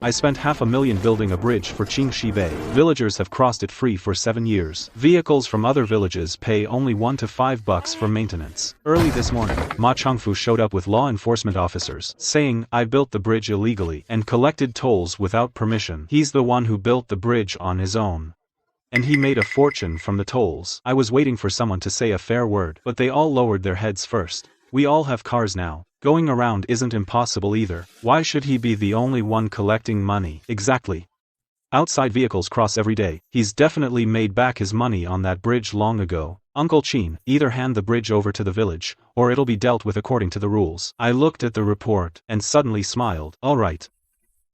I spent $500,000 building a bridge for Qin Xiangdong. Villagers have crossed it free for 7 years. Vehicles from other villages pay only $1 to $5 for maintenance. Early this morning, Ma Changfu showed up with law enforcement officers, saying, "I built the bridge illegally and collected tolls without permission." He's the one who built the bridge on his own. And he made a fortune from the tolls. I was waiting for someone to say a fair word, but they all lowered their heads first. We all have cars now. Going around isn't impossible either. Why should he be the only one collecting money? Exactly. Outside vehicles cross every day. He's definitely made back his money on that bridge long ago. Uncle Qin, either hand the bridge over to the village, or it'll be dealt with according to the rules. I looked at the report, and suddenly smiled. Alright.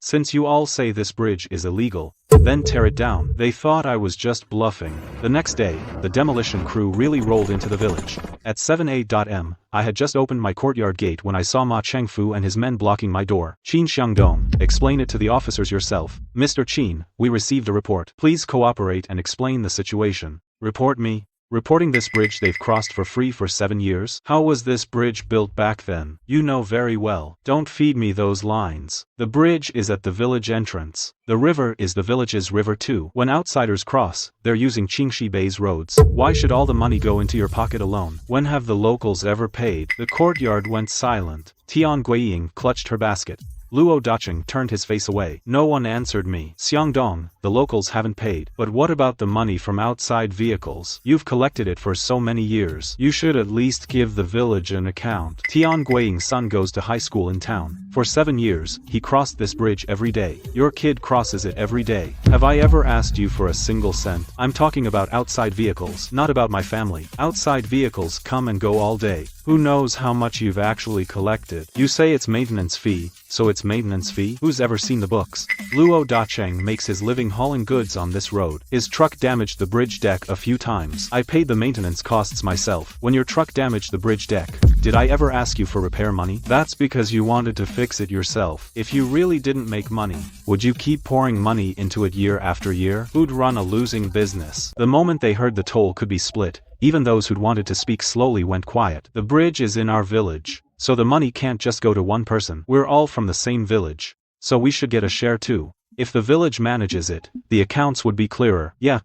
Since you all say this bridge is illegal, then tear it down. They thought I was just bluffing. The next day, the demolition crew really rolled into the village. At 7 a.m, I had just opened my courtyard gate when I saw Ma Changfu and his men blocking my door. Qin Xiangdong, explain it to the officers yourself. Mr. Qin, we received a report. Please cooperate and explain the situation. Report me. Reporting this bridge they've crossed for free for 7 years? How was this bridge built back then? You know very well. Don't feed me those lines. The bridge is at the village entrance. The river is the village's river too. When outsiders cross, they're using Qingxi Bay's roads. Why should all the money go into your pocket alone? When have the locals ever paid? The courtyard went silent. Tian Guiying clutched her basket. Luo Dacheng turned his face away. No one answered me. Xiangdong, the locals haven't paid. But what about the money from outside vehicles? You've collected it for so many years. You should at least give the village an account. Tian Guiying's son goes to high school in town. For 7 years, he crossed this bridge every day. Your kid crosses it every day. Have I ever asked you for a single cent? I'm talking about outside vehicles, not about my family. Outside vehicles come and go all day. Who knows how much you've actually collected? You say it's maintenance fee, so it's maintenance fee? Who's ever seen the books? Luo Dacheng makes his living hauling goods on this road. His truck damaged the bridge deck a few times. I paid the maintenance costs myself. When your truck damaged the bridge deck, did I ever ask you for repair money? That's because you wanted to fix it yourself. If you really didn't make money, would you keep pouring money into it year after year? Who'd run a losing business? The moment they heard the toll could be split, even those who'd wanted to speak slowly went quiet. The bridge is in our village, so the money can't just go to one person. We're all from the same village, so we should get a share too. If the village manages it, the accounts would be clearer. Yeah.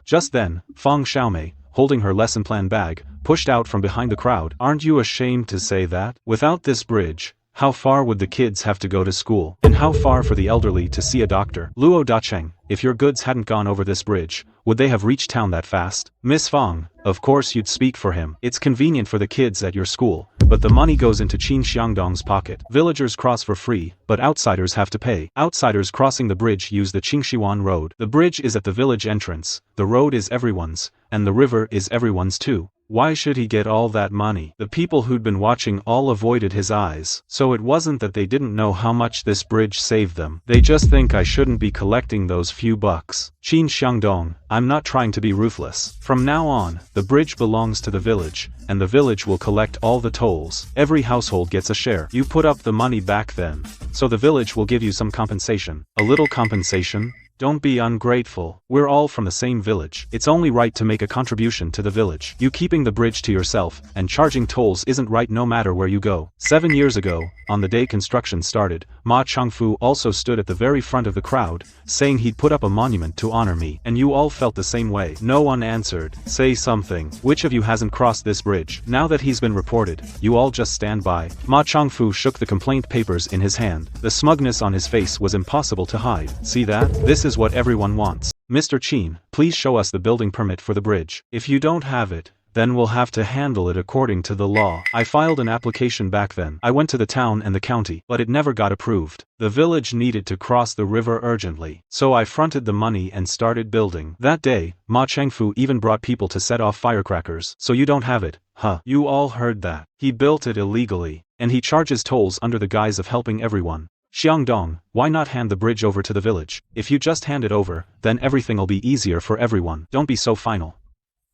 Just then, Feng Xiaomei, holding her lesson plan bag, pushed out from behind the crowd. Aren't you ashamed to say that? Without this bridge, how far would the kids have to go to school? And how far for the elderly to see a doctor? Luo Dacheng, if your goods hadn't gone over this bridge, would they have reached town that fast? Miss Feng, of course you'd speak for him. It's convenient for the kids at your school, but the money goes into Qin Xiangdong's pocket. Villagers cross for free, but outsiders have to pay. Outsiders crossing the bridge use the Qingxiwan road. The bridge is at the village entrance, the road is everyone's, and the river is everyone's too. Why should he get all that money? The people who'd been watching all avoided his eyes. So it wasn't that they didn't know how much this bridge saved them. They just think I shouldn't be collecting those few bucks. Qin Xiangdong, I'm not trying to be ruthless. From now on, the bridge belongs to the village, and the village will collect all the tolls. Every household gets a share. You put up the money back then, so the village will give you some compensation. A little compensation? Don't be ungrateful. We're all from the same village. It's only right to make a contribution to the village. You keeping the bridge to yourself and charging tolls isn't right no matter where you go. 7 years ago, on the day construction started, Ma Changfu also stood at the very front of the crowd, saying he'd put up a monument to honor me. And you all felt the same way. No one answered. Say something. Which of you hasn't crossed this bridge? Now that he's been reported, you all just stand by. Ma Changfu shook the complaint papers in his hand. The smugness on his face was impossible to hide. See that? This is what everyone wants. Mr. Qin, please show us the building permit for the bridge. If you don't have it, then we'll have to handle it according to the law. I filed an application back then. I went to the town and the county, but it never got approved. The village needed to cross the river urgently, so I fronted the money and started building. That day, Ma Changfu even brought people to set off firecrackers. So you don't have it, huh? You all heard that. He built it illegally, and he charges tolls under the guise of helping everyone. Xiangdong, why not hand the bridge over to the village? If you just hand it over, then everything'll be easier for everyone. Don't be so final.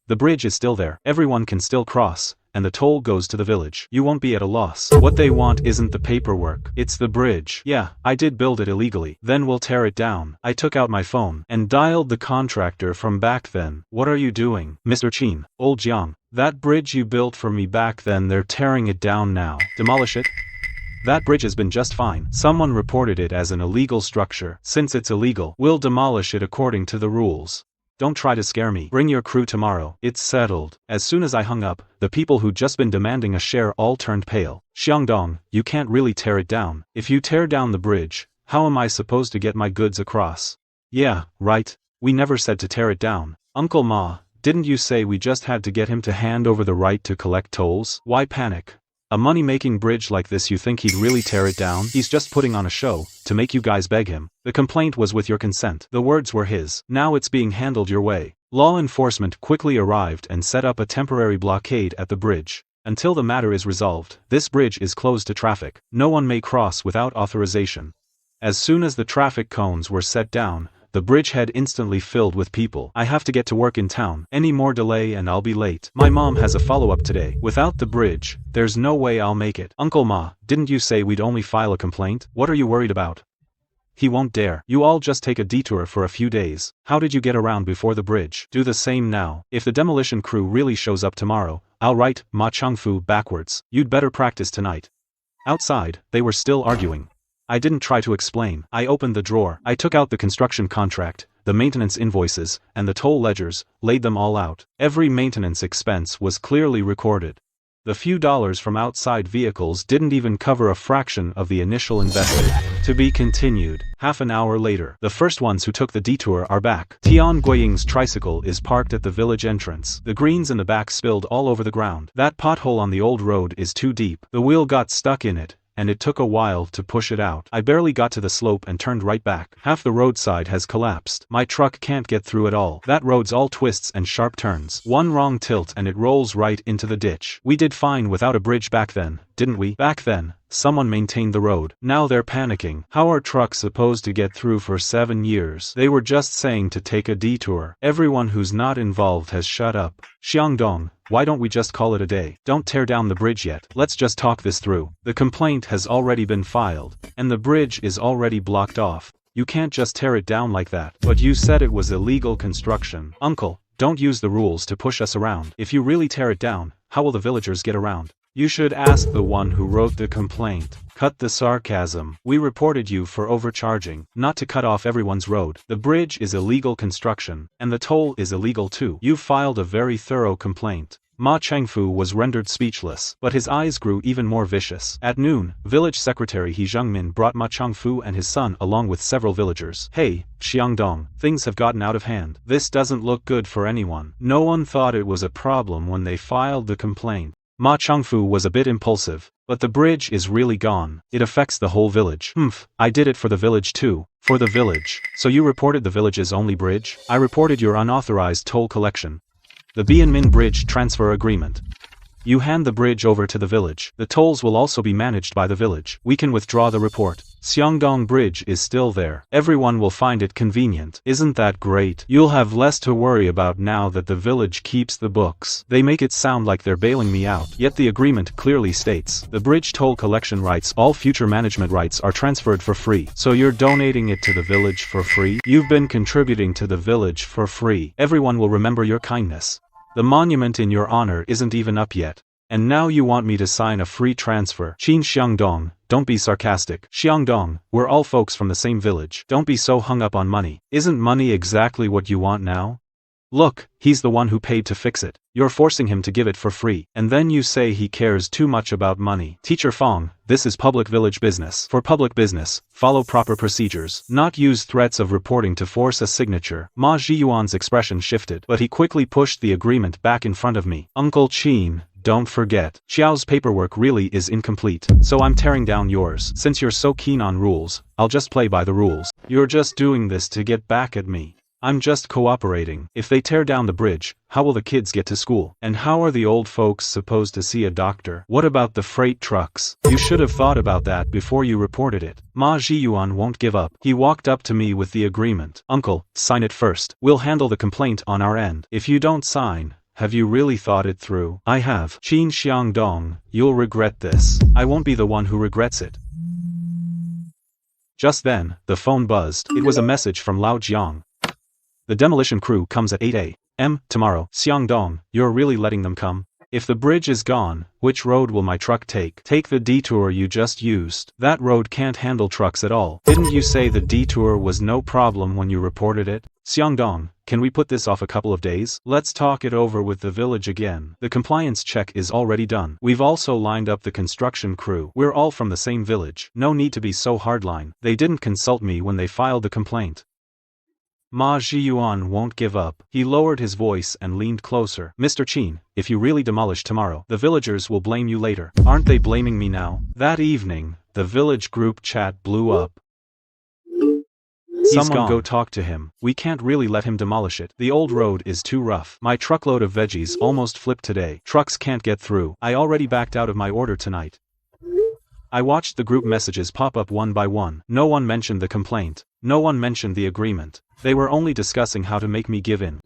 The bridge is still there. Everyone can still cross, and the toll goes to the village. You won't be at a loss. What they want isn't the paperwork. It's the bridge. Yeah, I did build it illegally. Then we'll tear it down. I took out my phone and dialed the contractor from back then. What are you doing? Mr. Qin, old Jiang, that bridge you built for me back then, they're tearing it down now. Demolish it? That bridge has been just fine. Someone reported it as an illegal structure. Since it's illegal, we'll demolish it according to the rules. Don't try to scare me. Bring your crew tomorrow. It's settled. As soon as I hung up, the people who'd just been demanding a share all turned pale. Xiangdong, you can't really tear it down. If you tear down the bridge, how am I supposed to get my goods across? Yeah, right. We never said to tear it down. Uncle Ma, didn't you say we just had to get him to hand over the right to collect tolls? Why panic? A money-making bridge like this, you think he'd really tear it down? He's just putting on a show, to make you guys beg him. The complaint was with your consent. The words were his. Now it's being handled your way. Law enforcement quickly arrived and set up a temporary blockade at the bridge. Until the matter is resolved, this bridge is closed to traffic. No one may cross without authorization. As soon as the traffic cones were set down, the bridgehead instantly filled with people. I have to get to work in town. Any more delay and I'll be late. My mom has a follow-up today. Without the bridge, there's no way I'll make it. Uncle Ma, didn't you say we'd only file a complaint? What are you worried about? He won't dare. You all just take a detour for a few days. How did you get around before the bridge? Do the same now. If the demolition crew really shows up tomorrow, I'll write Ma Changfu backwards. You'd better practice tonight. Outside, they were still arguing. I didn't try to explain. I opened the drawer. I took out the construction contract, the maintenance invoices, and the toll ledgers, laid them all out. Every maintenance expense was clearly recorded. The few dollars from outside vehicles didn't even cover a fraction of the initial investment. To be continued. Half an hour later, the first ones who took the detour are back. Tian Guiying's tricycle is parked at the village entrance. The greens in the back spilled all over the ground. That pothole on the old road is too deep. The wheel got stuck in it, and it took a while to push it out. I barely got to the slope and turned right back. Half the roadside has collapsed. My truck can't get through at all. That road's all twists and sharp turns. One wrong tilt and it rolls right into the ditch. We did fine without a bridge back then, didn't we? Back then, someone maintained the road. Now they're panicking. How are trucks supposed to get through for 7 years? They were just saying to take a detour. Everyone who's not involved has shut up. Xiangdong, why don't we just call it a day? Don't tear down the bridge yet. Let's just talk this through. The complaint has already been filed, and the bridge is already blocked off. You can't just tear it down like that. But you said it was illegal construction. Uncle, don't use the rules to push us around. If you really tear it down, how will the villagers get around? You should ask the one who wrote the complaint. Cut the sarcasm. We reported you for overcharging, not to cut off everyone's road. The bridge is illegal construction, and the toll is illegal too. You filed a very thorough complaint. Ma Changfu was rendered speechless, but his eyes grew even more vicious. At noon, village secretary He Zhengmin brought Ma Changfu and his son along with several villagers. Hey, Xiangdong, things have gotten out of hand. This doesn't look good for anyone. No one thought it was a problem when they filed the complaint. Ma Changfu was a bit impulsive, but the bridge is really gone. It affects the whole village. I did it for the village too. For the village. So you reported the village's only bridge? I reported your unauthorized toll collection. The Bianmin Bridge Transfer Agreement. You hand the bridge over to the village. The tolls will also be managed by the village. We can withdraw the report. Xiangdong Bridge is still there. Everyone will find it convenient. Isn't that great? You'll have less to worry about now that the village keeps the books. They make it sound like they're bailing me out. Yet the agreement clearly states, the bridge toll collection rights, all future management rights are transferred for free. So you're donating it to the village for free? You've been contributing to the village for free. Everyone will remember your kindness. The monument in your honor isn't even up yet. And now you want me to sign a free transfer. Qin Xiangdong, don't be sarcastic. Xiangdong, we're all folks from the same village. Don't be so hung up on money. Isn't money exactly what you want now? Look, he's the one who paid to fix it. You're forcing him to give it for free. And then you say he cares too much about money. Teacher Fong, this is public village business. For public business, follow proper procedures. Not use threats of reporting to force a signature. Ma Zhiyuan's expression shifted, but he quickly pushed the agreement back in front of me. Uncle Qin, don't forget, Xiao's paperwork really is incomplete, so I'm tearing down yours. Since you're so keen on rules, I'll just play by the rules. You're just doing this to get back at me. I'm just cooperating. If they tear down the bridge, how will the kids get to school? And how are the old folks supposed to see a doctor? What about the freight trucks? You should have thought about that before you reported it. Ma Zhiyuan won't give up. He walked up to me with the agreement. Uncle, sign it first. We'll handle the complaint on our end. If you don't sign, have you really thought it through? I have. Qin Xiangdong, you'll regret this. I won't be the one who regrets it. Just then, the phone buzzed. It was a message from Lao Jiang. The demolition crew comes at 8 a.m. tomorrow. Xiangdong, you're really letting them come? If the bridge is gone, which road will my truck take? Take the detour you just used. That road can't handle trucks at all. Didn't you say the detour was no problem when you reported it? Xiangdong, can we put this off a couple of days? Let's talk it over with the village again. The compliance check is already done. We've also lined up the construction crew. We're all from the same village. No need to be so hardline. They didn't consult me when they filed the complaint. Ma Zhiyuan won't give up. He lowered his voice and leaned closer. Mr. Qin, if you really demolish tomorrow, the villagers will blame you later. Aren't they blaming me now? That evening, the village group chat blew up. Someone go talk to him. We can't really let him demolish it. The old road is too rough. My truckload of veggies almost flipped today. Trucks can't get through. I already backed out of my order tonight. I watched the group messages pop up one by one. No one mentioned the complaint. No one mentioned the agreement. They were only discussing how to make me give in.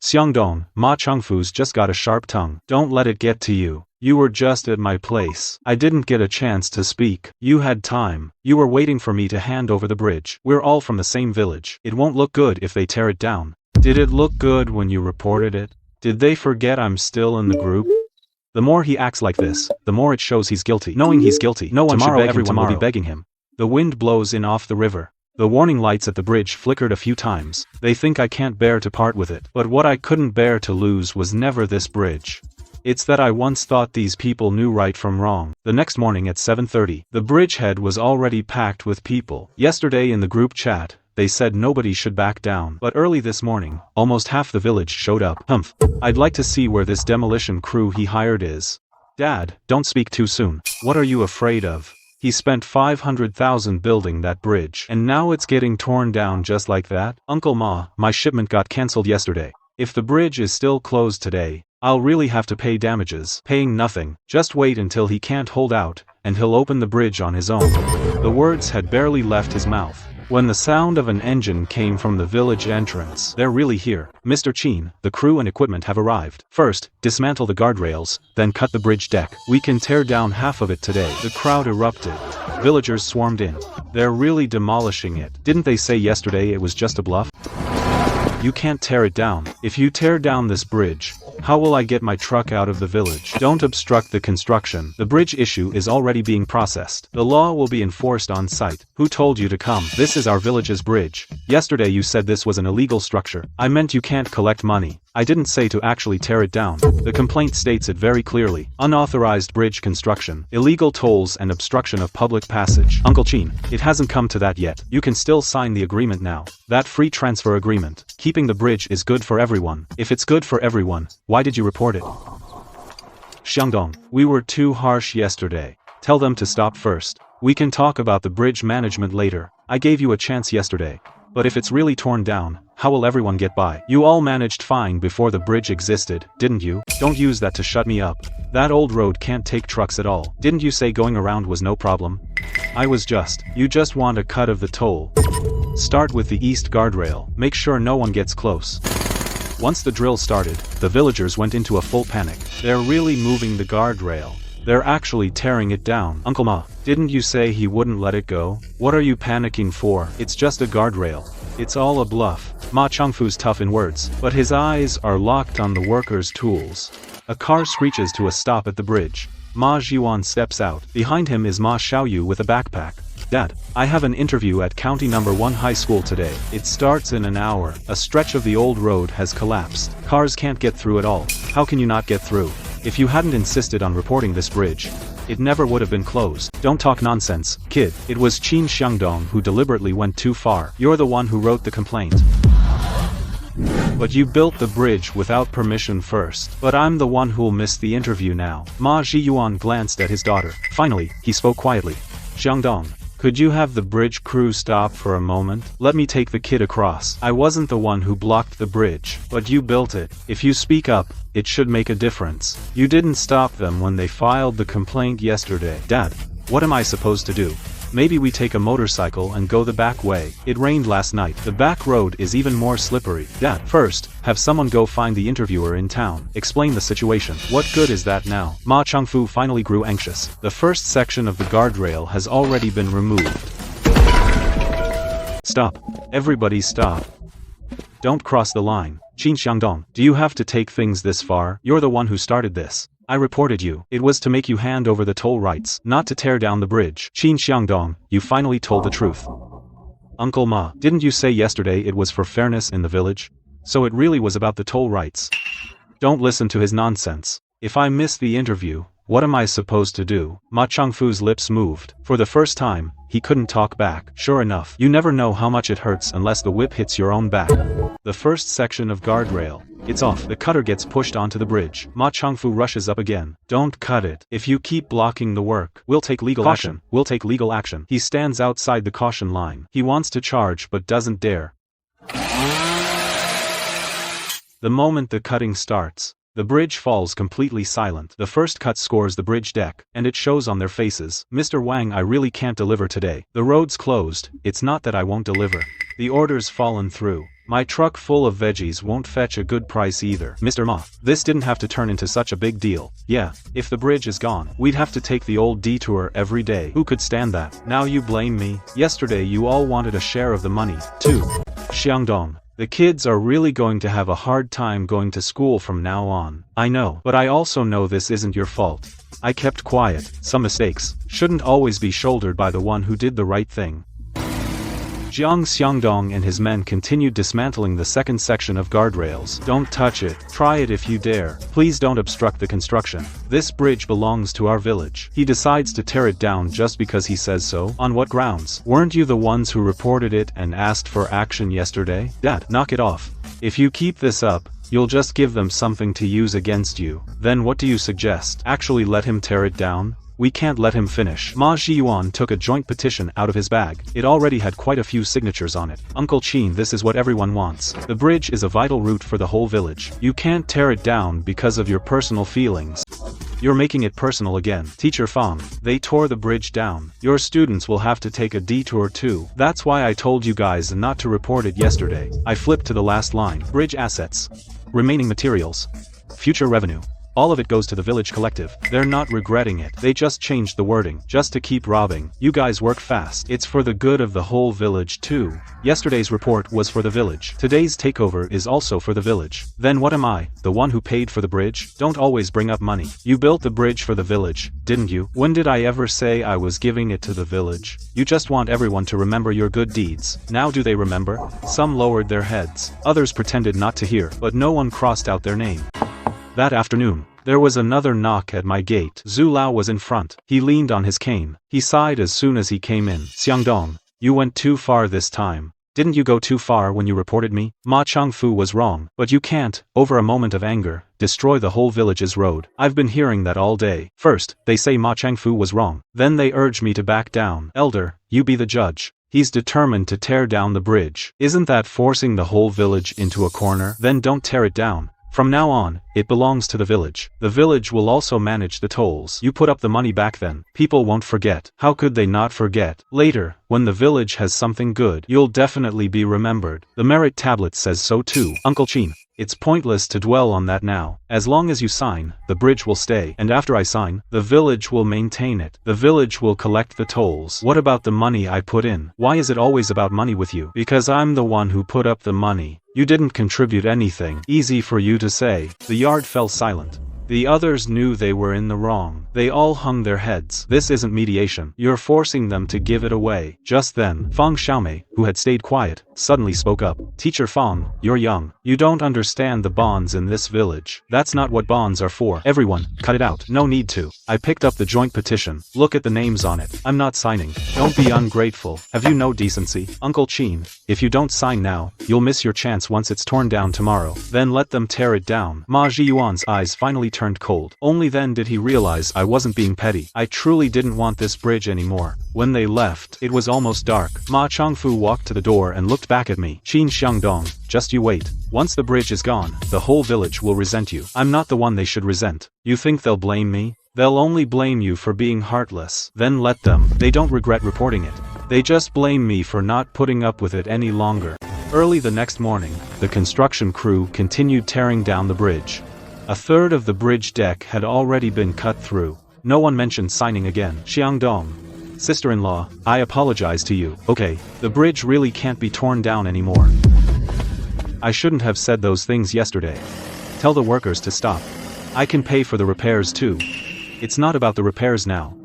Xiangdong, Ma Chengfu's just got a sharp tongue. Don't let it get to you. You were just at my place. I didn't get a chance to speak. You had time. You were waiting for me to hand over the bridge. We're all from the same village. It won't look good if they tear it down. Did it look good when you reported it? Did they forget I'm still in the group? The more he acts like this, the more it shows he's guilty. Knowing he's guilty, no one should beg him. Tomorrow will be begging him. The wind blows in off the river. The warning lights at the bridge flickered a few times. They think I can't bear to part with it. But what I couldn't bear to lose was never this bridge. It's that I once thought these people knew right from wrong. The next morning at 7:30, the bridgehead was already packed with people. Yesterday in the group chat, they said nobody should back down. But early this morning, almost half the village showed up. Humph. I'd like to see where this demolition crew he hired is. Dad, don't speak too soon. What are you afraid of? He spent 500,000 building that bridge, and now it's getting torn down just like that? Uncle Ma, my shipment got cancelled yesterday. If the bridge is still closed today, I'll really have to pay damages. Paying nothing. Just wait until he can't hold out, and he'll open the bridge on his own. The words had barely left his mouth when the sound of an engine came from the village entrance. They're really here. Mr. Qin, the crew and equipment have arrived. First, dismantle the guardrails, then cut the bridge deck. We can tear down half of it today. The crowd erupted. Villagers swarmed in. They're really demolishing it. Didn't they say yesterday it was just a bluff? You can't tear it down. If you tear down this bridge, how will I get my truck out of the village? Don't obstruct the construction. The bridge issue is already being processed. The law will be enforced on site. Who told you to come? This is our village's bridge. Yesterday you said this was an illegal structure. I meant you can't collect money. I didn't say to actually tear it down. The complaint states it very clearly. Unauthorized bridge construction, illegal tolls and obstruction of public passage. Uncle Qin, it hasn't come to that yet. You can still sign the agreement now. That free transfer agreement. Keeping the bridge is good for everyone. If it's good for everyone, why did you report it? Xiangdong, we were too harsh yesterday. Tell them to stop first. We can talk about the bridge management later. I gave you a chance yesterday. But if it's really torn down, how will everyone get by? You all managed fine before the bridge existed, didn't you? Don't use that to shut me up. That old road can't take trucks at all. Didn't you say going around was no problem? You just want a cut of the toll. Start with the east guardrail. Make sure no one gets close. Once the drill started, the villagers went into a full panic. They're really moving the guardrail. They're actually tearing it down. Uncle Ma, didn't you say he wouldn't let it go? What are you panicking for? It's just a guardrail. It's all a bluff. Ma Chengfu's tough in words, but his eyes are locked on the workers' tools. A car screeches to a stop at the bridge. Ma Zhiyuan steps out. Behind him is Ma Xiaoyu with a backpack. Dad, I have an interview at County Number 1 High School today. It starts in an hour. A stretch of the old road has collapsed. Cars can't get through at all. How can you not get through? If you hadn't insisted on reporting this bridge, it never would have been closed. Don't talk nonsense, kid. It was Qin Xiangdong who deliberately went too far. You're the one who wrote the complaint. But you built the bridge without permission first. But I'm the one who'll miss the interview now. Ma Zhiyuan glanced at his daughter. Finally, he spoke quietly. Xiangdong, could you have the bridge crew stop for a moment? Let me take the kid across. I wasn't the one who blocked the bridge, but you built it. If you speak up, it should make a difference. You didn't stop them when they filed the complaint yesterday. Dad, what am I supposed to do? Maybe we take a motorcycle and go the back way. It rained last night. The back road is even more slippery. Dad, first, have someone go find the interviewer in town. Explain the situation. What good is that now? Ma Chengfu finally grew anxious. The first section of the guardrail has already been removed. Stop. Everybody stop. Don't cross the line. Qin Xiangdong, do you have to take things this far? You're the one who started this. I reported you. It was to make you hand over the toll rights, not to tear down the bridge. Qin Xiangdong, you finally told the truth. Uncle Ma, didn't you say yesterday it was for fairness in the village? So it really was about the toll rights. Don't listen to his nonsense. If I miss the interview, what am I supposed to do? Ma Changfu's lips moved. For the first time, he couldn't talk back. Sure enough, you never know how much it hurts unless the whip hits your own back. The first section of guardrail. It's off. The cutter gets pushed onto the bridge. Ma Changfu rushes up again. Don't cut it. If you keep blocking the work, we'll take legal action. We'll take legal action. He stands outside the caution line. He wants to charge but doesn't dare. The moment the cutting starts, the bridge falls completely silent. The first cut scores the bridge deck, and it shows on their faces. Mr. Wang, I really can't deliver today. The road's closed. It's not that I won't deliver. The order's fallen through. My truck full of veggies won't fetch a good price either. Mr. Ma, this didn't have to turn into such a big deal. Yeah, if the bridge is gone, we'd have to take the old detour every day. Who could stand that? Now you blame me? Yesterday you all wanted a share of the money, too. Xiangdong. The kids are really going to have a hard time going to school from now on. I know, but I also know this isn't your fault. I kept quiet. Some mistakes shouldn't always be shouldered by the one who did the right thing. Qin Xiangdong and his men continued dismantling the second section of guardrails. Don't touch it. Try it if you dare. Please don't obstruct the construction. This bridge belongs to our village. He decides to tear it down just because he says so. On what grounds? Weren't you the ones who reported it and asked for action yesterday? Dad, knock it off. If you keep this up, you'll just give them something to use against you. Then what do you suggest? Actually let him tear it down? We can't let him finish. Ma Zhiyuan took a joint petition out of his bag. It already had quite a few signatures on it. Uncle Qin, this is what everyone wants. The bridge is a vital route for the whole village. You can't tear it down because of your personal feelings. You're making it personal again. Teacher Fang, they tore the bridge down. Your students will have to take a detour too. That's why I told you guys not to report it yesterday. I flipped to the last line. Bridge assets. Remaining materials. Future revenue. All of it goes to the village collective. They're not regretting it. They just changed the wording, just to keep robbing. You guys work fast. It's for the good of the whole village too. Yesterday's report was for the village. Today's takeover is also for the village. Then what am I, the one who paid for the bridge? Don't always bring up money. You built the bridge for the village, didn't you? When did I ever say I was giving it to the village? You just want everyone to remember your good deeds. Now do they remember? Some lowered their heads. Others pretended not to hear, but no one crossed out their name. That afternoon, there was another knock at my gate. Zhu Lao was in front. He leaned on his cane. He sighed as soon as he came in. Xiangdong, you went too far this time. Didn't you go too far when you reported me? Ma Changfu was wrong, but you can't, over a moment of anger, destroy the whole village's road. I've been hearing that all day. First, they say Ma Changfu was wrong. Then they urge me to back down. Elder, you be the judge. He's determined to tear down the bridge. Isn't that forcing the whole village into a corner? Then don't tear it down. From now on, it belongs to the village. The village will also manage the tolls. You put up the money back then. People won't forget. How could they not forget? Later, when the village has something good, you'll definitely be remembered. The merit tablet says so too. Uncle Qin, it's pointless to dwell on that now. As long as you sign, the bridge will stay. And after I sign, the village will maintain it. The village will collect the tolls. What about the money I put in? Why is it always about money with you? Because I'm the one who put up the money. You didn't contribute anything. Easy for you to say. The yard fell silent. The others knew they were in the wrong. They all hung their heads. This isn't mediation. You're forcing them to give it away. Just then, Fang Xiaomei, who had stayed quiet, suddenly spoke up. Teacher Fang, you're young. You don't understand the bonds in this village. That's not what bonds are for. Everyone, cut it out. No need to. I picked up the joint petition. Look at the names on it. I'm not signing. Don't be ungrateful. Have you no decency? Uncle Qin, if you don't sign now, you'll miss your chance once it's torn down tomorrow. Then let them tear it down. Ma Zhiyuan's eyes finally turned cold. Only then did he realize I wasn't being petty. I truly didn't want this bridge anymore. When they left, it was almost dark. Ma Changfu walked to the door and looked back at me. Qin Xiangdong, just you wait. Once the bridge is gone, the whole village will resent you. I'm not the one they should resent. You think they'll blame me? They'll only blame you for being heartless. Then let them. They don't regret reporting it. They just blame me for not putting up with it any longer. Early the next morning, the construction crew continued tearing down the bridge. A third of the bridge deck had already been cut through. No one mentioned signing again. Xiangdong, sister-in-law, I apologize to you. Okay, the bridge really can't be torn down anymore. I shouldn't have said those things yesterday. Tell the workers to stop. I can pay for the repairs too. It's not about the repairs now.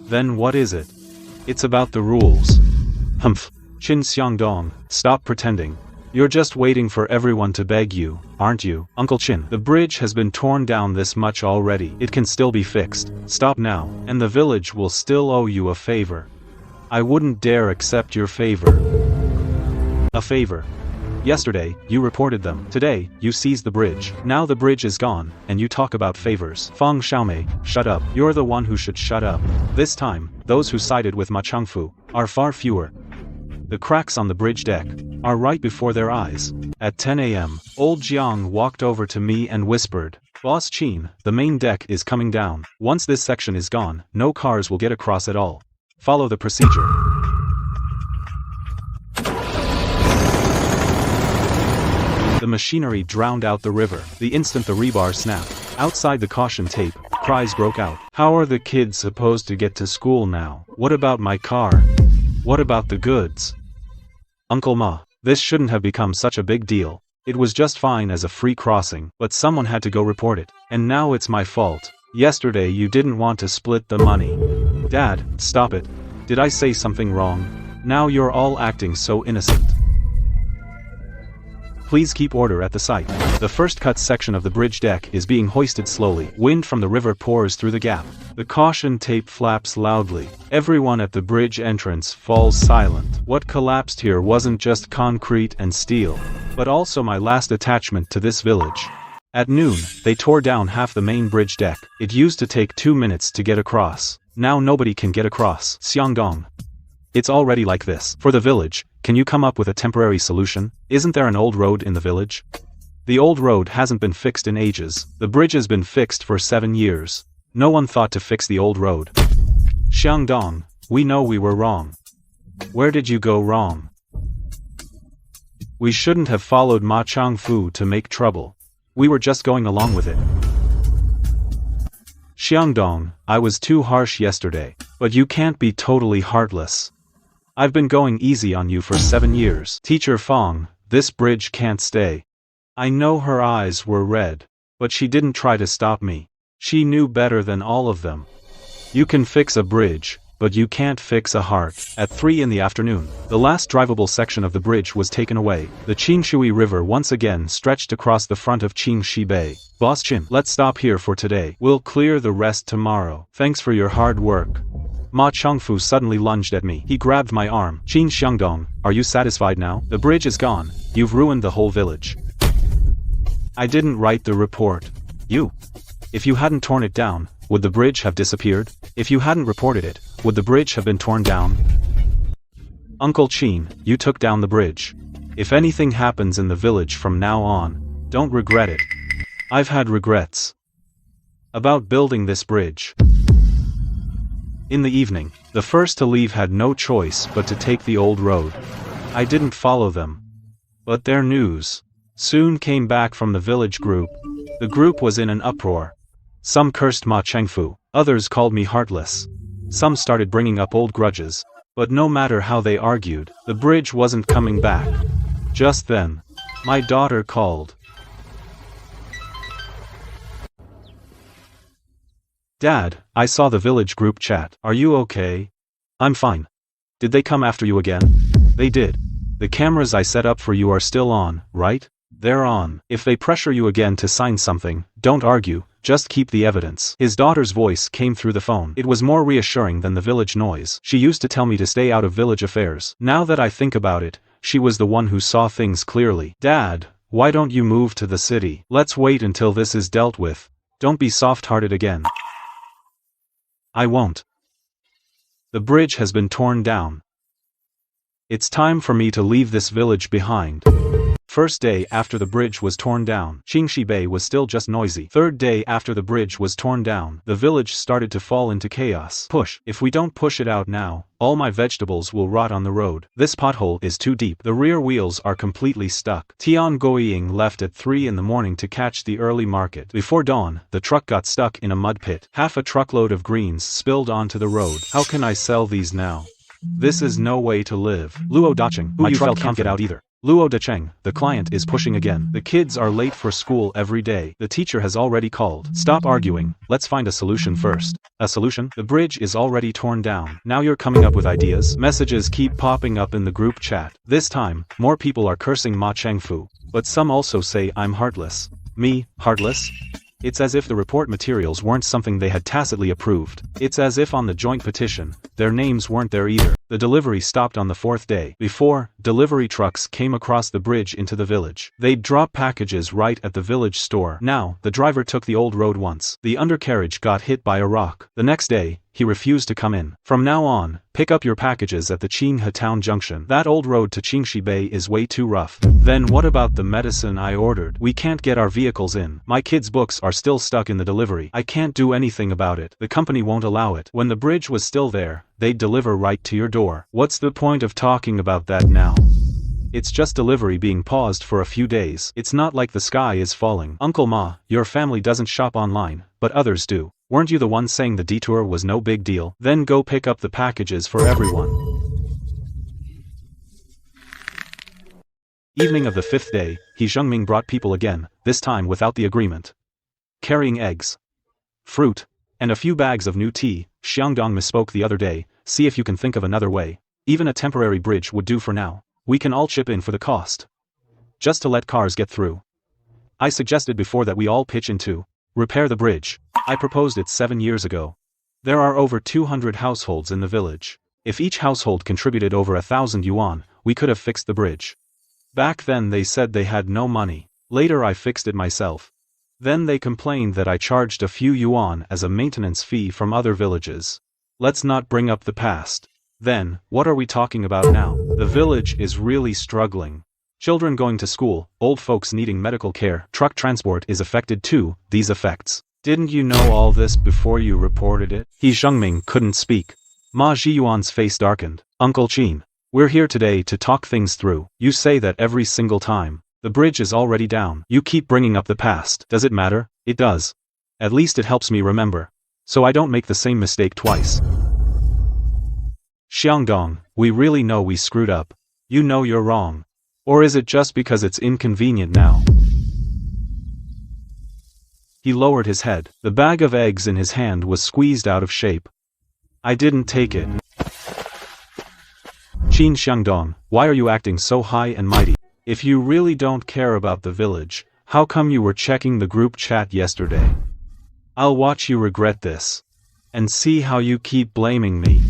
Then what is it? It's about the rules. Humph. Qin Xiangdong, stop pretending. You're just waiting for everyone to beg you, aren't you? Uncle Qin, the bridge has been torn down this much already. It can still be fixed. Stop now, and the village will still owe you a favor. I wouldn't dare accept your favor. A favor. Yesterday, you reported them. Today, you seized the bridge. Now the bridge is gone, and you talk about favors. Feng Xiaomei, shut up. You're the one who should shut up. This time, those who sided with Ma Changfu are far fewer. The cracks on the bridge deck are right before their eyes. At 10 a.m., old Jiang walked over to me and whispered, Boss Qin, the main deck is coming down. Once this section is gone, no cars will get across at all. Follow the procedure. The machinery drowned out the river. The instant the rebar snapped, outside the caution tape, cries broke out. How are the kids supposed to get to school now? What about my car? What about the goods? Uncle Ma, this shouldn't have become such a big deal. It was just fine as a free crossing, but someone had to go report it. And now it's my fault. Yesterday you didn't want to split the money. Dad, stop it. Did I say something wrong? Now you're all acting so innocent. Please keep order at the site. The first cut section of the bridge deck is being hoisted slowly. Wind from the river pours through the gap. The caution tape flaps loudly. Everyone at the bridge entrance falls silent. What collapsed here wasn't just concrete and steel, but also my last attachment to this village. At noon, they tore down half the main bridge deck. It used to take 2 minutes to get across. Now nobody can get across. Xiangdong. It's already like this. For the village, can you come up with a temporary solution? Isn't there an old road in the village? The old road hasn't been fixed in ages. The bridge has been fixed for 7 years. No one thought to fix the old road. Xiangdong, we know we were wrong. Where did you go wrong? We shouldn't have followed Ma Changfu to make trouble. We were just going along with it. Xiangdong, I was too harsh yesterday, but you can't be totally heartless. I've been going easy on you for 7 years. Teacher Fong, this bridge can't stay. I know her eyes were red, but she didn't try to stop me. She knew better than all of them. You can fix a bridge, but you can't fix a heart. At 3 in the afternoon, the last drivable section of the bridge was taken away. The Qingshui River once again stretched across the front of Qingxi Bay. Boss Qin, let's stop here for today. We'll clear the rest tomorrow. Thanks for your hard work. Ma Changfu suddenly lunged at me. He grabbed my arm. Qin Xiangdong, are you satisfied now? The bridge is gone. You've ruined the whole village. I didn't write the report. You. If you hadn't torn it down, would the bridge have disappeared? If you hadn't reported it, would the bridge have been torn down? Uncle Qin, you took down the bridge. If anything happens in the village from now on, don't regret it. I've had regrets about building this bridge. In the evening, the first to leave had no choice but to take the old road. I didn't follow them. But their news soon came back from the village group. The group was in an uproar. Some cursed Ma Changfu, others called me heartless. Some started bringing up old grudges. But no matter how they argued, the bridge wasn't coming back. Just then, my daughter called. Dad, I saw the village group chat. Are you okay? I'm fine. Did they come after you again? They did. The cameras I set up for you are still on, right? They're on. If they pressure you again to sign something, don't argue, just keep the evidence. His daughter's voice came through the phone. It was more reassuring than the village noise. She used to tell me to stay out of village affairs. Now that I think about it, she was the one who saw things clearly. Dad, why don't you move to the city? Let's wait until this is dealt with. Don't be soft-hearted again. I won't. The bridge has been torn down. It's time for me to leave this village behind. First day after the bridge was torn down, Qingxi Bay was still just noisy. Third day after the bridge was torn down, the village started to fall into chaos. Push. If we don't push it out now, all my vegetables will rot on the road. This pothole is too deep. The rear wheels are completely stuck. Tian Goying left at 3 in the morning to catch the early market. Before dawn, the truck got stuck in a mud pit. Half a truckload of greens spilled onto the road. How can I sell these now? This is no way to live. Luo Dacheng, my truck can't get out either. Luo Dacheng, the client is pushing again. The kids are late for school every day. The teacher has already called. Stop arguing, let's find a solution first. A solution? The bridge is already torn down. Now you're coming up with ideas? Messages keep popping up in the group chat. This time, more people are cursing Ma Chengfu. But some also say I'm heartless. Me, heartless? It's as if the report materials weren't something they had tacitly approved. It's as if on the joint petition, their names weren't there either. The delivery stopped on the 4th day. Before, delivery trucks came across the bridge into the village. They'd drop packages right at the village store. Now, the driver took the old road once. The undercarriage got hit by a rock. The next day, he refused to come in. From now on, pick up your packages at the Qinghetown junction. That old road to Qingxi Bay is way too rough. Then what about the medicine I ordered? We can't get our vehicles in. My kids' books are still stuck in the delivery. I can't do anything about it. The company won't allow it. When the bridge was still there, they'd deliver right to your door. What's the point of talking about that now? It's just delivery being paused for a few days. It's not like the sky is falling. Uncle Ma, your family doesn't shop online, but others do. Weren't you the one saying the detour was no big deal? Then go pick up the packages for everyone. Evening of the 5th day, He Zhengming brought people again, this time without the agreement. Carrying eggs, fruit, and a few bags of new tea. Xiangdong misspoke the other day, see if you can think of another way. Even a temporary bridge would do for now. We can all chip in for the cost. Just to let cars get through. I suggested before that we all pitch in to repair the bridge. I proposed it 7 years ago. There are over 200 households in the village. If each household contributed over 1,000 yuan, we could have fixed the bridge. Back then they said they had no money. Later I fixed it myself. Then they complained that I charged a few yuan as a maintenance fee from other villages. Let's not bring up the past. Then, what are we talking about now? The village is really struggling. Children going to school, old folks needing medical care, truck transport is affected too, these effects. Didn't you know all this before you reported it? He Zhengming couldn't speak. Ma Zhiyuan's face darkened. Uncle Qin, we're here today to talk things through. You say that every single time. The bridge is already down. You keep bringing up the past. Does it matter? It does. At least it helps me remember. So I don't make the same mistake twice. Xiangdong, we really know we screwed up. You know you're wrong. Or is it just because it's inconvenient now? He lowered his head. The bag of eggs in his hand was squeezed out of shape. I didn't take it. Qin Xiangdong, why are you acting so high and mighty? If you really don't care about the village, how come you were checking the group chat yesterday? I'll watch you regret this. And see how you keep blaming me.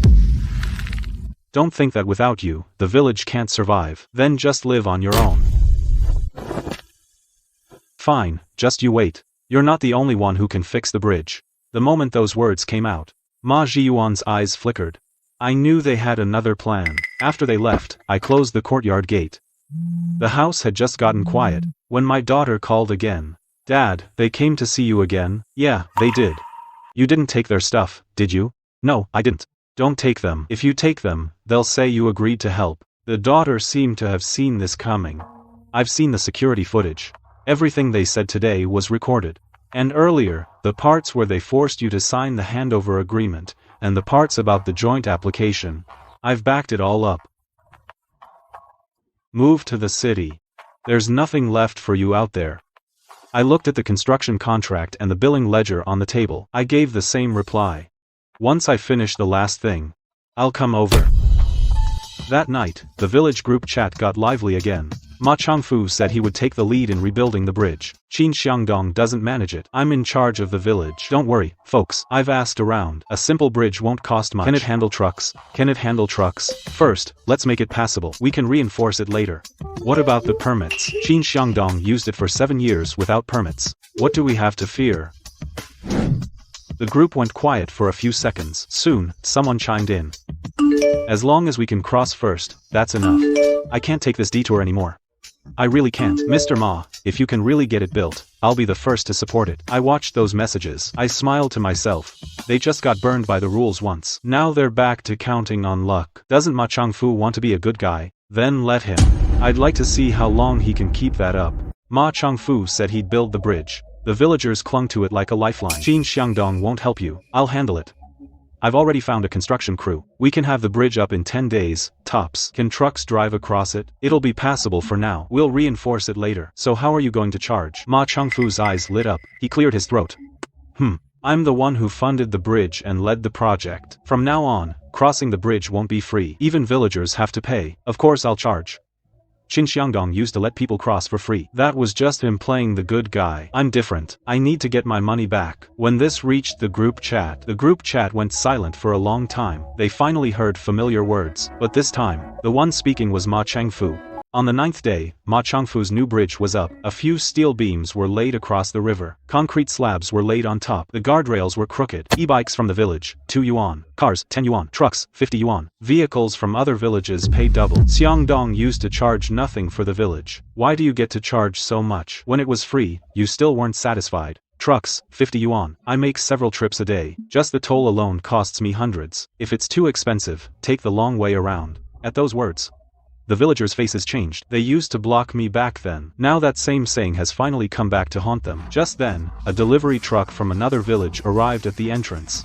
Don't think that without you, the village can't survive. Then just live on your own. Fine, just you wait. You're not the only one who can fix the bridge. The moment those words came out, Ma Zhiyuan's eyes flickered. I knew they had another plan. After they left, I closed the courtyard gate. The house had just gotten quiet, when my daughter called again. Dad, they came to see you again? Yeah, they did. You didn't take their stuff, did you? No, I didn't. Don't take them. If you take them, they'll say you agreed to help. The daughter seemed to have seen this coming. I've seen the security footage. Everything they said today was recorded. And earlier, the parts where they forced you to sign the handover agreement, and the parts about the joint application. I've backed it all up. Move to the city. There's nothing left for you out there. I looked at the construction contract and the billing ledger on the table. I gave the same reply. Once I finish the last thing, I'll come over. That night, the village group chat got lively again. Ma Changfu said he would take the lead in rebuilding the bridge. Qin Xiangdong doesn't manage it. I'm in charge of the village. Don't worry, folks, I've asked around. A simple bridge won't cost much. Can it handle trucks? Can it handle trucks? First, let's make it passable. We can reinforce it later. What about the permits? Qin Xiangdong used it for 7 years without permits. What do we have to fear? The group went quiet for a few seconds. Soon, someone chimed in. As long as we can cross first, that's enough. I can't take this detour anymore. I really can't. Mr. Ma, if you can really get it built, I'll be the first to support it. I watched those messages. I smiled to myself. They just got burned by the rules once. Now they're back to counting on luck. Doesn't Ma Changfu want to be a good guy? Then let him. I'd like to see how long he can keep that up. Ma Changfu said he'd build the bridge. The villagers clung to it like a lifeline. Qin Xiangdong won't help you. I'll handle it. I've already found a construction crew. We can have the bridge up in 10 days, tops. Can trucks drive across it? It'll be passable for now. We'll reinforce it later. So how are you going to charge? Ma Changfu's eyes lit up. He cleared his throat. I'm the one who funded the bridge and led the project. From now on, crossing the bridge won't be free. Even villagers have to pay. Of course I'll charge. Qin Xiangdong used to let people cross for free. That was just him playing the good guy. I'm different. I need to get my money back. When this reached the group chat went silent for a long time. They finally heard familiar words, but this time, the one speaking was Ma Changfu. On the 9th day, Ma Changfu's new bridge was up. A few steel beams were laid across the river. Concrete slabs were laid on top. The guardrails were crooked. E-bikes from the village, 2 yuan. Cars, 10 yuan. Trucks, 50 yuan. Vehicles from other villages paid double. Xiangdong used to charge nothing for the village. Why do you get to charge so much? When it was free, you still weren't satisfied. Trucks, 50 yuan. I make several trips a day. Just the toll alone costs me hundreds. If it's too expensive, take the long way around. At those words, the villagers' faces changed. They used to block me back then. Now that same saying has finally come back to haunt them. Just then, a delivery truck from another village arrived at the entrance.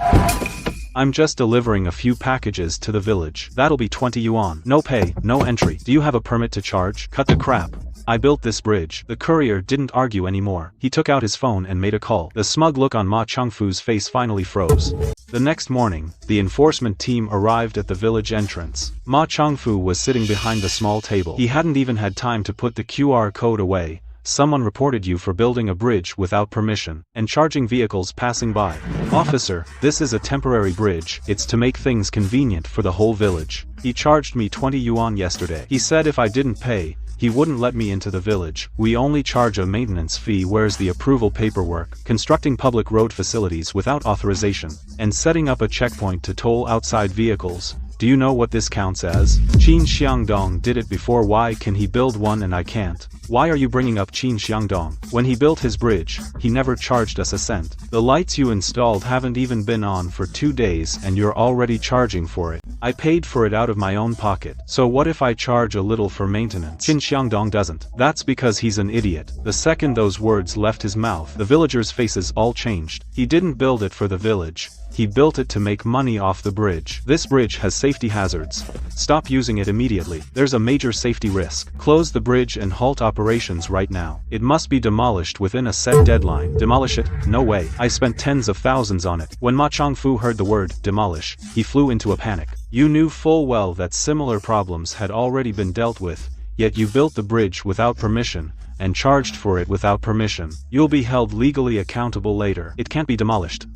I'm just delivering a few packages to the village. That'll be 20 yuan. No pay, no entry. Do you have a permit to charge? Cut the crap. I built this bridge. The courier didn't argue anymore. He took out his phone and made a call. The smug look on Ma Changfu's face finally froze. The next morning, the enforcement team arrived at the village entrance. Ma Changfu was sitting behind the small table. He hadn't even had time to put the QR code away. Someone reported you for building a bridge without permission and charging vehicles passing by. Officer, this is a temporary bridge. It's to make things convenient for the whole village. He charged me 20 yuan yesterday. He said if I didn't pay, he wouldn't let me into the village. We only charge a maintenance fee. Where's the approval paperwork? Constructing public road facilities without authorization, and setting up a checkpoint to toll outside vehicles. Do you know what this counts as? Qin Xiangdong did it before. Why can he build one and I can't? Why are you bringing up Qin Xiangdong? When he built his bridge, he never charged us a cent. The lights you installed haven't even been on for 2 days and you're already charging for it. I paid for it out of my own pocket. So what if I charge a little for maintenance? Qin Xiangdong doesn't. That's because he's an idiot. The second those words left his mouth, the villagers' faces all changed. He didn't build it for the village. He built it to make money off the bridge. This bridge has safety hazards. Stop using it immediately. There's a major safety risk. Close the bridge and halt operations right now. It must be demolished within a set deadline. Demolish it? No way. I spent tens of thousands on it. When Ma Changfu heard the word demolish, he flew into a panic. You knew full well that similar problems had already been dealt with, yet you built the bridge without permission and charged for it without permission. You'll be held legally accountable later. It can't be demolished.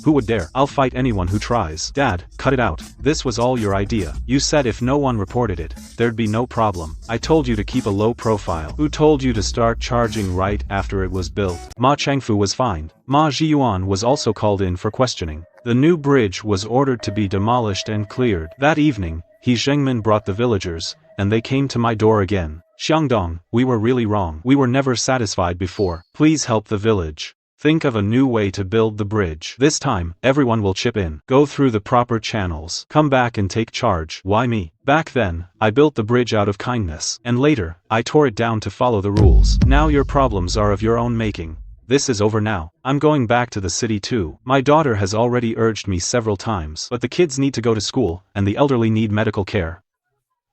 Who would dare? I'll fight anyone who tries. Dad, cut it out. This was all your idea. You said if no one reported it, there'd be no problem. I told you to keep a low profile. Who told you to start charging right after it was built? Ma Changfu was fined. Ma Zhiyuan was also called in for questioning. The new bridge was ordered to be demolished and cleared. That evening, He Zhengmin brought the villagers, and they came to my door again. Xiangdong, we were really wrong. We were never satisfied before. Please help the village. Think of a new way to build the bridge. This time, everyone will chip in. Go through the proper channels. Come back and take charge. Why me? Back then, I built the bridge out of kindness. And later, I tore it down to follow the rules. Now your problems are of your own making. This is over now. I'm going back to the city too. My daughter has already urged me several times. But the kids need to go to school, and the elderly need medical care.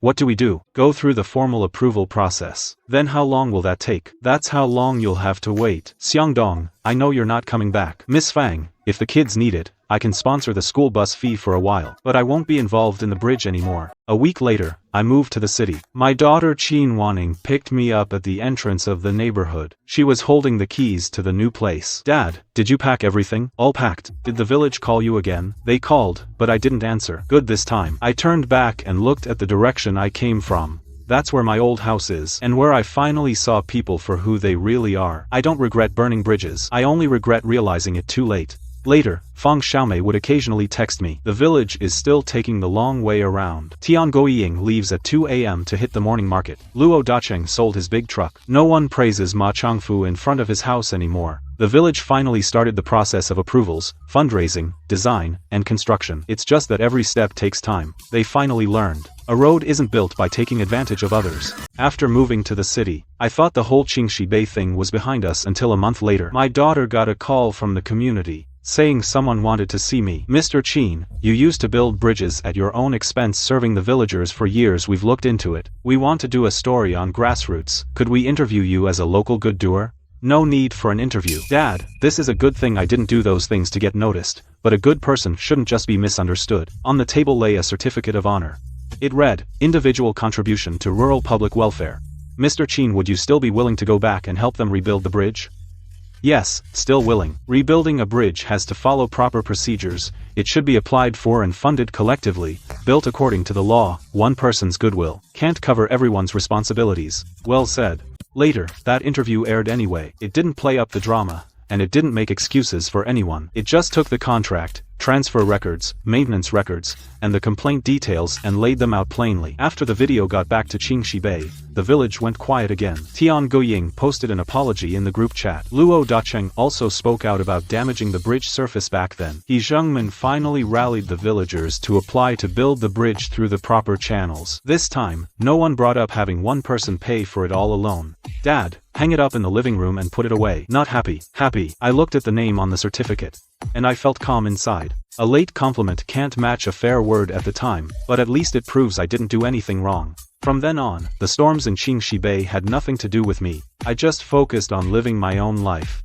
What do we do? Go through the formal approval process. Then how long will that take? That's how long you'll have to wait. Xiangdong, I know you're not coming back. Miss Fang, if the kids need it, I can sponsor the school bus fee for a while. But I won't be involved in the bridge anymore. A week later, I moved to the city. My daughter Qin Wanning picked me up at the entrance of the neighborhood. She was holding the keys to the new place. Dad, did you pack everything? All packed. Did the village call you again? They called, but I didn't answer. Good this time. I turned back and looked at the direction I came from. That's where my old house is, and where I finally saw people for who they really are. I don't regret burning bridges. I only regret realizing it too late. Later, Fang Xiaomei would occasionally text me. The village is still taking the long way around. Tian Goying leaves at 2 a.m. to hit the morning market. Luo Dacheng sold his big truck. No one praises Ma Changfu in front of his house anymore. The village finally started the process of approvals, fundraising, design, and construction. It's just that every step takes time. They finally learned. A road isn't built by taking advantage of others. After moving to the city, I thought the whole Qingxi Bay thing was behind us until a month later. My daughter got a call from the community. saying someone wanted to see me. Mr. Qin, you used to build bridges at your own expense serving the villagers for years. We've looked into it. We want to do a story on grassroots. Could we interview you as a local good doer? No need for an interview. Dad, this is a good thing I didn't do those things to get noticed, but a good person shouldn't just be misunderstood. On the table lay a certificate of honor. It read, Individual Contribution to Rural Public Welfare. Mr. Qin, would you still be willing to go back and help them rebuild the bridge? Yes, still willing. Rebuilding a bridge has to follow proper procedures. It should be applied for and funded collectively, built according to the law. One person's goodwill can't cover everyone's responsibilities. Well said. Later, that interview aired anyway. It didn't play up the drama, and it didn't make excuses for anyone. It just took the contract, transfer records, maintenance records, and the complaint details and laid them out plainly. After the video got back to Qingxibei, the village went quiet again. Tian Guiying posted an apology in the group chat. Luo Dacheng also spoke out about damaging the bridge surface back then. He Zhengmin finally rallied the villagers to apply to build the bridge through the proper channels. This time, no one brought up having one person pay for it all alone. Dad, hang it up in the living room and put it away. Not happy. Happy. I looked at the name on the certificate, and I felt calm inside. A late compliment can't match a fair word at the time, but at least it proves I didn't do anything wrong. From then on, the storms in Qingxibei had nothing to do with me. I just focused on living my own life.